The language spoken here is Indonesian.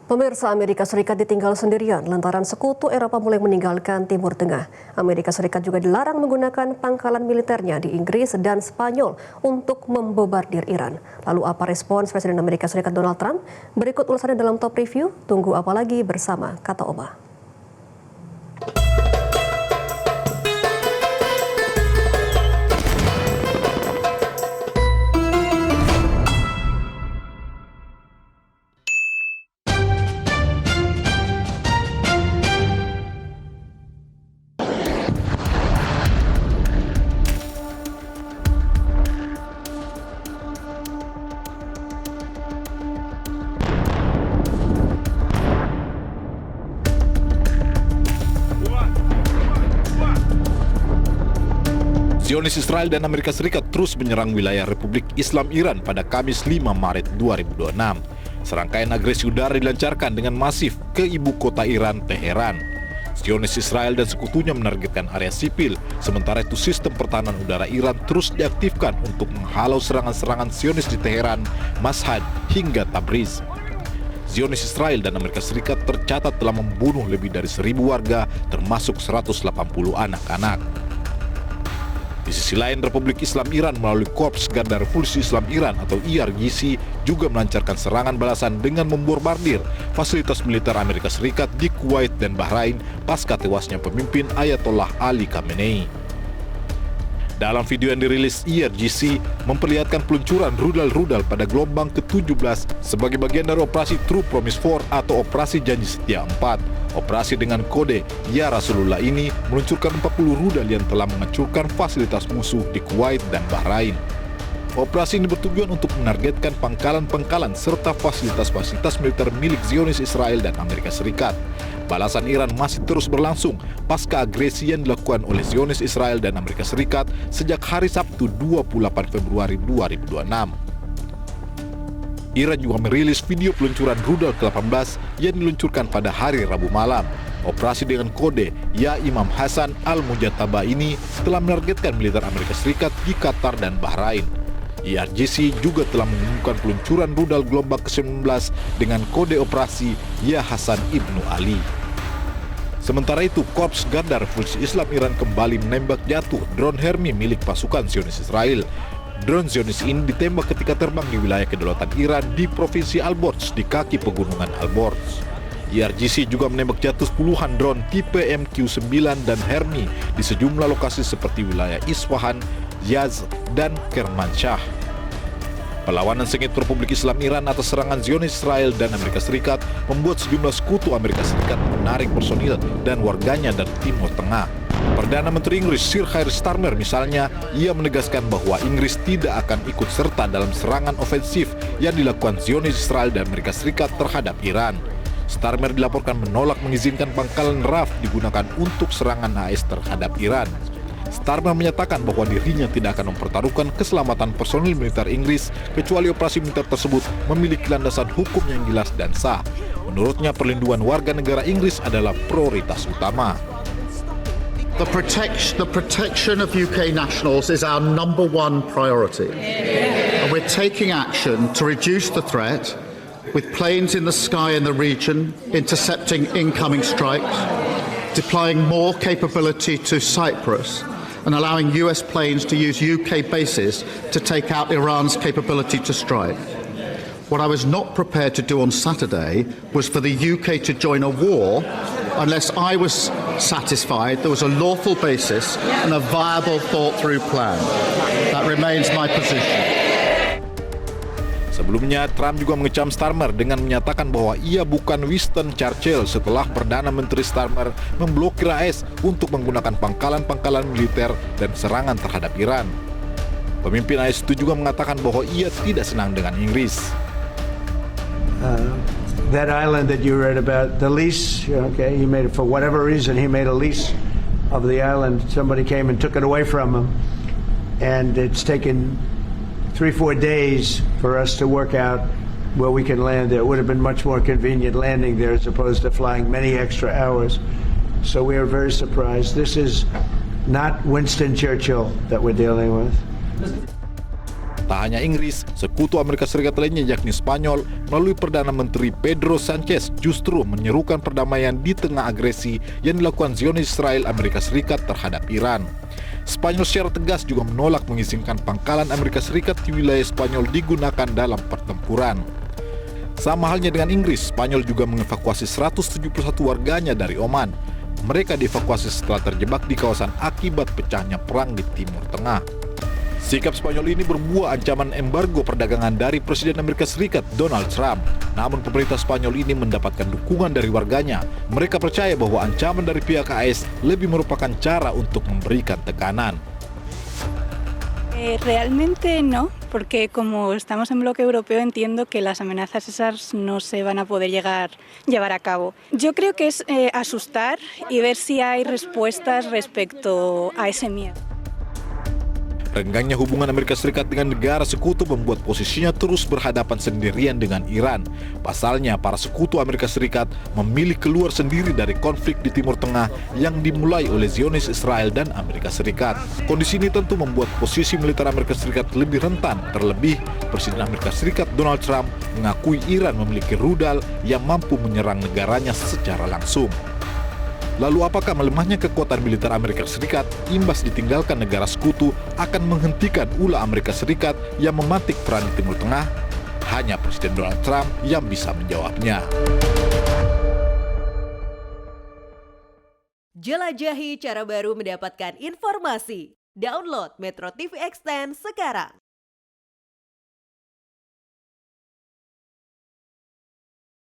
Pemirsa, Amerika Serikat ditinggal sendirian lantaran sekutu Eropa mulai meninggalkan Timur Tengah. Amerika Serikat juga dilarang menggunakan pangkalan militernya di Inggris dan Spanyol untuk membobardir Iran. Lalu apa respons Presiden Amerika Serikat Donald Trump? Berikut ulasannya dalam Top Review. Tunggu apa lagi bersama Kata Oma. Zionis Israel dan Amerika Serikat terus menyerang wilayah Republik Islam Iran pada Kamis 5 Maret 2026. Serangkaian agresi udara dilancarkan dengan masif ke ibu kota Iran, Teheran. Zionis Israel dan sekutunya menargetkan area sipil, sementara itu sistem pertahanan udara Iran terus diaktifkan untuk menghalau serangan-serangan Zionis di Teheran, Mashhad, hingga Tabriz. Zionis Israel dan Amerika Serikat tercatat telah membunuh lebih dari 1.000 warga, termasuk 180 anak-anak. Di sisi lain, Republik Islam Iran melalui Korps Garda Revolusi Islam Iran atau IRGC juga melancarkan serangan balasan dengan membombardir fasilitas militer Amerika Serikat di Kuwait dan Bahrain pasca tewasnya pemimpin Ayatollah Ali Khamenei. Dalam video yang dirilis, IRGC memperlihatkan peluncuran rudal-rudal pada gelombang ke-17 sebagai bagian dari operasi True Promise 4 atau operasi Janji Setia 4. Operasi dengan kode Ya Rasulullah ini meluncurkan 40 rudal yang telah menghancurkan fasilitas musuh di Kuwait dan Bahrain. Operasi ini bertujuan untuk menargetkan pangkalan-pangkalan serta fasilitas-fasilitas militer milik Zionis Israel dan Amerika Serikat. Balasan Iran masih terus berlangsung pasca agresi yang dilakukan oleh Zionis Israel dan Amerika Serikat sejak hari Sabtu 28 Februari 2026. Iran juga merilis video peluncuran rudal ke-18 yang diluncurkan pada hari Rabu malam. Operasi dengan kode Ya Imam Hasan Al-Mujataba ini telah menargetkan militer Amerika Serikat di Qatar dan Bahrain. IRGC juga telah mengumumkan peluncuran rudal gelombang ke-19 dengan kode operasi Ya Hasan Ibnu Ali. Sementara itu, Korps Garda Revolusi Islam Iran kembali menembak jatuh drone Hermi milik pasukan Zionis Israel. Drone Zionis ini ditembak ketika terbang di wilayah kedaulatan Iran di Provinsi Al-Borz di kaki pegunungan Al-Borz. IRGC juga menembak jatuh puluhan drone tipe MQ-9 dan Hermi di sejumlah lokasi seperti wilayah Isfahan, Yazd, dan Kermanshah. Perlawanan sengit Republik Islam Iran atas serangan Zionis Israel dan Amerika Serikat membuat sejumlah sekutu Amerika Serikat menarik personil dan warganya dari Timur Tengah. Perdana Menteri Inggris Sir Keir Starmer misalnya, ia menegaskan bahwa Inggris tidak akan ikut serta dalam serangan ofensif yang dilakukan Zionis Israel dan Amerika Serikat terhadap Iran. Starmer dilaporkan menolak mengizinkan pangkalan RAF digunakan untuk serangan AS terhadap Iran. Starmer menyatakan bahwa dirinya tidak akan mempertaruhkan keselamatan personil militer Inggris kecuali operasi militer tersebut memiliki landasan hukum yang jelas dan sah. Menurutnya, perlindungan warga negara Inggris adalah prioritas utama. The protection of UK nationals is our number one priority. And we're taking action to reduce the threat with planes in the sky in the region, intercepting incoming strikes, deploying more capability to Cyprus, and allowing US planes to use UK bases to take out Iran's capability to strike. What I was not prepared to do on Saturday was for the UK to join a war unless I was satisfied there was a lawful basis and a viable thought-through plan. That remains my position. Sebelumnya, Trump juga mengecam Starmer dengan menyatakan bahwa ia bukan Winston Churchill setelah Perdana Menteri Starmer memblokir AS untuk menggunakan pangkalan-pangkalan militer dan serangan terhadap Iran. Pemimpin AS itu juga mengatakan bahwa ia tidak senang dengan Inggris. That island that you read about, the lease, okay, he made it for whatever reason, he made a lease of the island. Somebody came and took it away from him, and it's taken 3-4 days for us to work out where we can land there. It would have been much more convenient landing there as opposed to flying many extra hours. So we are very surprised. This is not Winston Churchill that we're dealing with. Tak hanya Inggris, sekutu Amerika Serikat lainnya yakni Spanyol melalui Perdana Menteri Pedro Sanchez justru menyerukan perdamaian di tengah agresi yang dilakukan Zionis Israel Amerika Serikat terhadap Iran. Spanyol secara tegas juga menolak mengizinkan pangkalan Amerika Serikat di wilayah Spanyol digunakan dalam pertempuran. Sama halnya dengan Inggris, Spanyol juga mengevakuasi 171 warganya dari Oman. Mereka dievakuasi setelah terjebak di kawasan akibat pecahnya perang di Timur Tengah. Sikap Spanyol ini berbuah ancaman embargo perdagangan dari Presiden Amerika Serikat Donald Trump. Namun pemerintah Spanyol ini mendapatkan dukungan dari warganya. Mereka percaya bahwa ancaman dari pihak AS lebih merupakan cara untuk memberikan tekanan. Realmente no, porque como estamos en bloque europeo entiendo que las amenazas esas no se van a poder llevar a cabo. Yo creo que es asustar y ver si hay respuestas respecto a ese miedo. Renggangnya hubungan Amerika Serikat dengan negara sekutu membuat posisinya terus berhadapan sendirian dengan Iran. Pasalnya, para sekutu Amerika Serikat memilih keluar sendiri dari konflik di Timur Tengah yang dimulai oleh Zionis Israel dan Amerika Serikat. Kondisi ini tentu membuat posisi militer Amerika Serikat lebih rentan, terlebih Presiden Amerika Serikat Donald Trump mengakui Iran memiliki rudal yang mampu menyerang negaranya secara langsung. Lalu apakah melemahnya kekuatan militer Amerika Serikat imbas ditinggalkan negara sekutu akan menghentikan ulah Amerika Serikat yang memantik perang di Timur Tengah? Hanya Presiden Donald Trump yang bisa menjawabnya. Jelajahi cara baru mendapatkan informasi. Download Metro TV Extend sekarang.